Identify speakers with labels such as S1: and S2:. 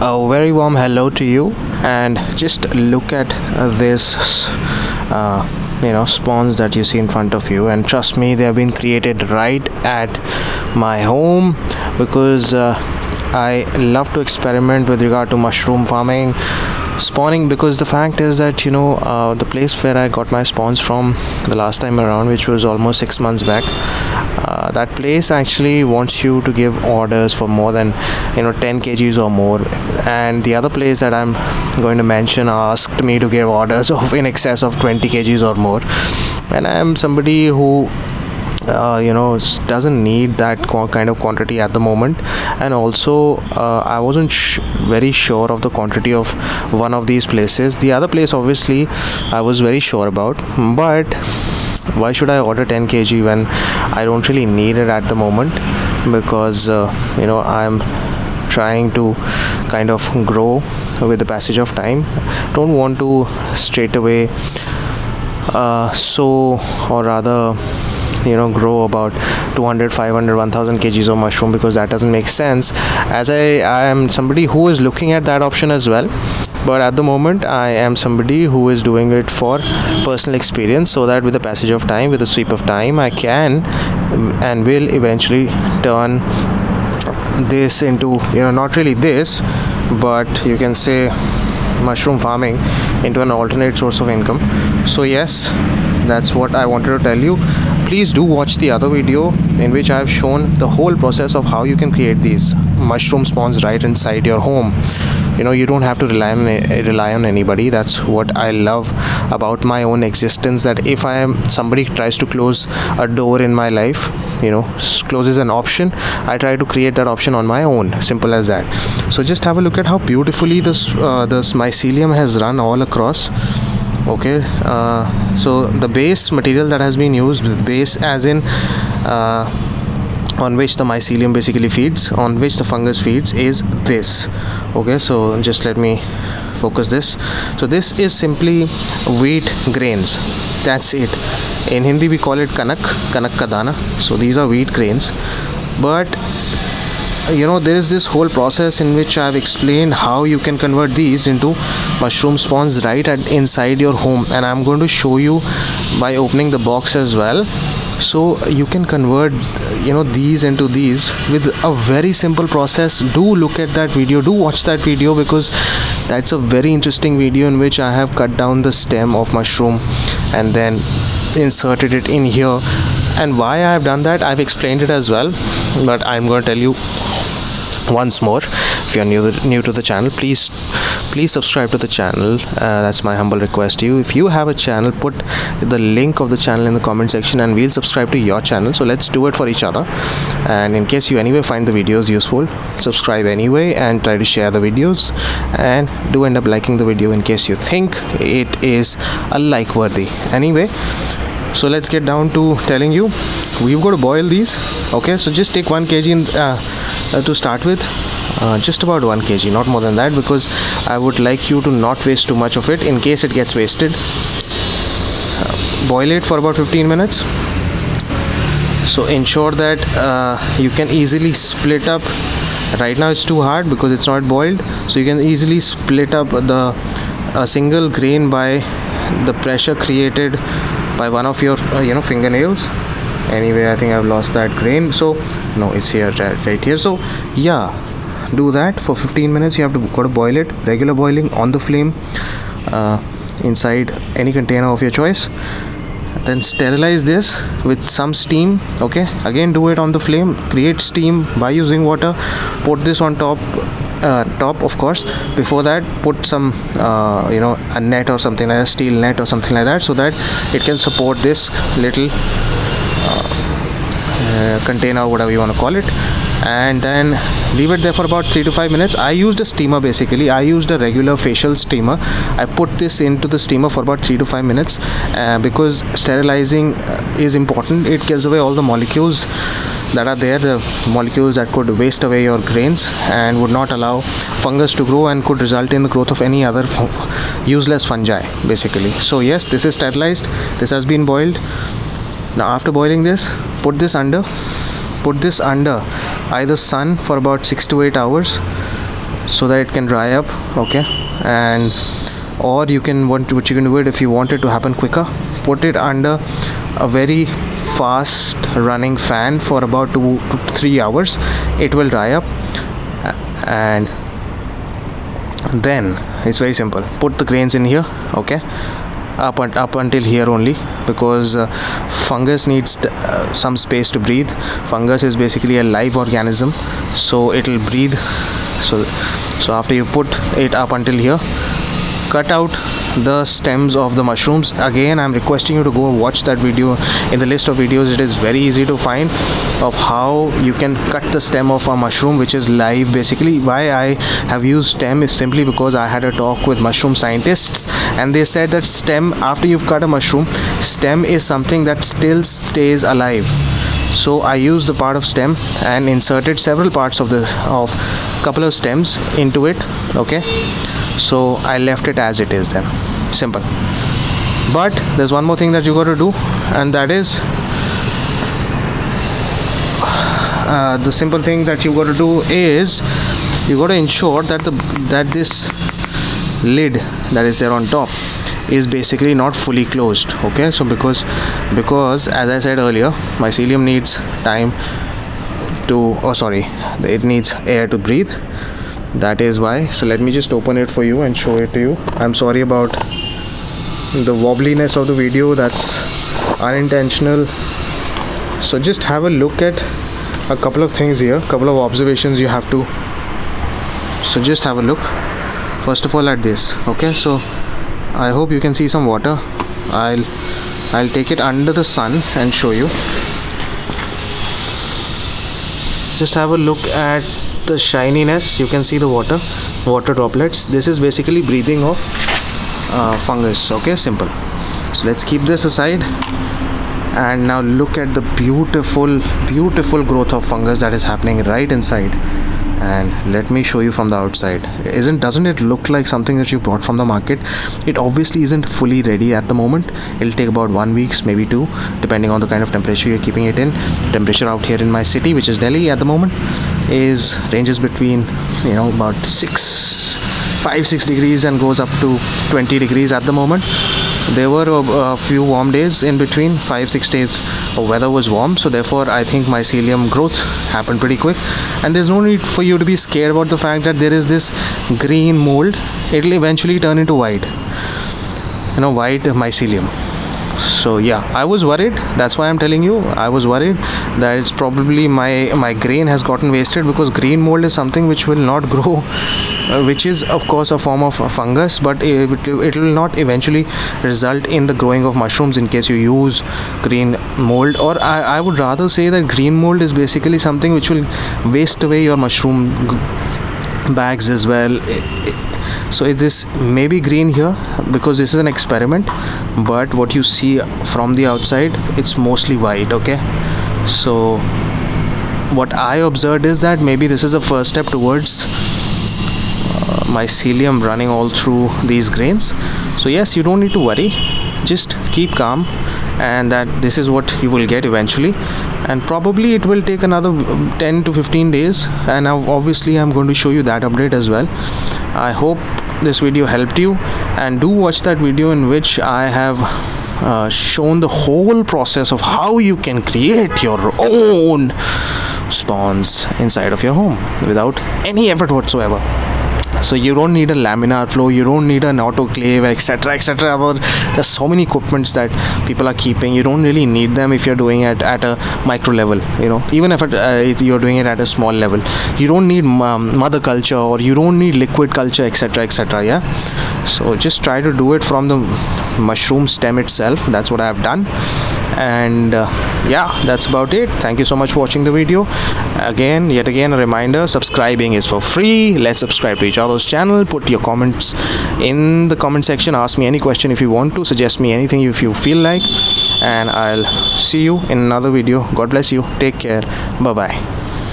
S1: A very warm hello to you, and just look at this spawns that you see in front of you, and trust me, they have been created right at my home because I love to experiment with regard to mushroom farming, spawning, because the fact is that the place where I got my spawns from the last time around, which was almost 6 months back, that place actually wants you to give orders for more than 10 kgs or more, and the other place that I'm going to mention asked me to give orders of in excess of 20 kgs or more, and I am somebody who doesn't need that kind of quantity at the moment. And also I wasn't very sure of the quantity of one of these places. The other place obviously I was very sure about, but why should I order 10 kg when I don't really need it at the moment? Because I'm trying to kind of grow with the passage of time. Don't want to straight away grow about 200, 500, 1000 kgs of mushroom, because that doesn't make sense, as I am somebody who is looking at that option as well. But at the moment I am somebody who is doing it for personal experience, so that with the passage of time, with the sweep of time, I can and will eventually turn this into not really this, but you can say mushroom farming into an alternate source of income. So yes, that's what I wanted to tell you. Please do watch the other video in which I have shown the whole process of how you can create these mushroom spawns right inside your home. You don't have to rely on anybody. That's what I love about my own existence, that if somebody tries to close a door in my life, closes an option, I try to create that option on my own. Simple as that. So just have a look at how beautifully this mycelium has run all across. Okay, so the base material that has been used, base as in on which the mycelium basically feeds, on which the fungus feeds, is this. Okay, so just let me focus this. So this is simply wheat grains. That's it. In Hindi we call it kanak ka dana. So these are wheat grains, but there is this whole process in which I've explained how you can convert these into mushroom spawns right inside your home, and I'm going to show you by opening the box as well. So you can convert these into these with a very simple process. Do look at that video, do watch that video, because that's a very interesting video in which I have cut down the stem of mushroom and then inserted it in here. And why I have done that, I've explained it as well, but I'm going to tell you once more. If you're new to the channel, please subscribe to the channel. That's my humble request to you. If you have a channel, put the link of the channel in the comment section and we'll subscribe to your channel. So let's do it for each other. And in case you anyway find the videos useful, subscribe anyway and try to share the videos, and do end up liking the video in case you think it is a like worthy. Anyway, so let's get down to telling you. We've got to boil these. Okay, so just take 1 kg to start with. Just about 1 kg, not more than that, because I would like you to not waste too much of it in case it gets wasted. Boil it for about 15 minutes. So ensure that you can easily split up. Right now it's too hard because it's not boiled, so you can easily split up a single grain by the pressure created by one of your fingernails. Anyway, I think I've lost that grain. So no, it's here, right here. So yeah, do that for 15 minutes. You have got to boil it, regular boiling on the flame, inside any container of your choice. Then sterilize this with some steam. Okay, again do it on the flame, create steam by using water, put this on top of course. Before that, put some a net or something like a steel net or something like that, so that it can support this little container, whatever you want to call it, and then leave it there for about 3 to 5 minutes. I used a steamer. Basically I used a regular facial steamer. I put this into the steamer for about 3 to 5 minutes because sterilizing is important. It kills away all the molecules that are there, the molecules that could waste away your grains and would not allow fungus to grow and could result in the growth of any other useless fungi basically. So yes, this is sterilized, this has been boiled. Now after boiling this, put this under either sun for about 6 to 8 hours. so that it can dry up. Okay, and or you can what you can do it, if you want it to happen quicker, put it under a very fast running fan for about 2 to 3 hours. It will dry up, and then it's very simple. Put the grains in here. Okay, up until here only, because fungus needs some space to breathe. Fungus is basically a live organism, so it will breathe. So after you put it up until here, cut out the stems of the mushrooms. Again, I'm requesting you to go watch that video. In the list of videos, it is very easy to find of how you can cut the stem of a mushroom which is live. Basically, why I have used stem is simply because I had a talk with mushroom scientists, and they said that stem, after you've cut a mushroom, stem is something that still stays alive. So I used the part of stem and inserted several parts of couple of stems into it. Okay, so I left it as it is then. Simple. But there's one more thing that you got to do, and that is the simple thing that you got to do is you got to ensure that this lid that is there on top is basically not fully closed. Okay, so because as I said earlier, mycelium needs time to it needs air to breathe. That is why. So let me just open it for you and show it to you. I'm sorry about the wobbliness of the video, that's unintentional. So just have a look at a couple of things here, couple of observations you have to. So just have a look first of all at this. Okay, so I hope you can see some water. I'll take it under the sun and show you. Just have a look at the shininess. You can see the water droplets. This is basically breathing of fungus. Okay, simple. So let's keep this aside, and now look at the beautiful growth of fungus that is happening right inside. And let me show you from the outside. Doesn't it look like something that you brought from the market? It obviously isn't fully ready at the moment. It'll take about 1 week, maybe 2, depending on the kind of temperature you're keeping it in. Temperature out here in my city, which is Delhi at the moment, ranges between about 5-6 degrees and goes up to 20 degrees at the moment. There were a few warm days in between. 5-6 days of weather was warm, so therefore I think mycelium growth happened pretty quick. And there's no need for you to be scared about the fact that there is this green mold. It'll eventually turn into white mycelium. So yeah, I was worried. That's why I'm telling you, I was worried that it's probably my grain has gotten wasted, because green mold is something which will not grow, which is of course a form of a fungus, but it will not eventually result in the growing of mushrooms in case you use green mold. Or I would rather say that green mold is basically something which will waste away your mushroom bags as well. So this may be green here because this is an experiment, but what you see from the outside, it's mostly white. Okay, so what I observed is that maybe this is the first step towards mycelium running all through these grains. So yes, you don't need to worry, just keep calm, and that this is what you will get eventually. And probably it will take another 10 to 15 days, and now obviously I'm going to show you that update as well. I hope this video helped you, and do watch that video in which I have shown the whole process of how you can create your own spawns inside of your home without any effort whatsoever. So you don't need a laminar flow, you don't need an autoclave, etc. There's so many equipments that people are keeping. You don't really need them if you're doing it at a micro level. Even if you're doing it at a small level, you don't need mother culture, or you don't need liquid culture, etc. Yeah, so just try to do it from the mushroom stem itself. That's what I have done. And yeah, that's about it. Thank you so much for watching the video. Yet again a reminder, subscribing is for free. Let's subscribe to each other's channel. Put your comments in the comment section. Ask me any question if you want to. Suggest me anything if you feel like, and I'll see you in another video. God bless you. Take care. Bye bye.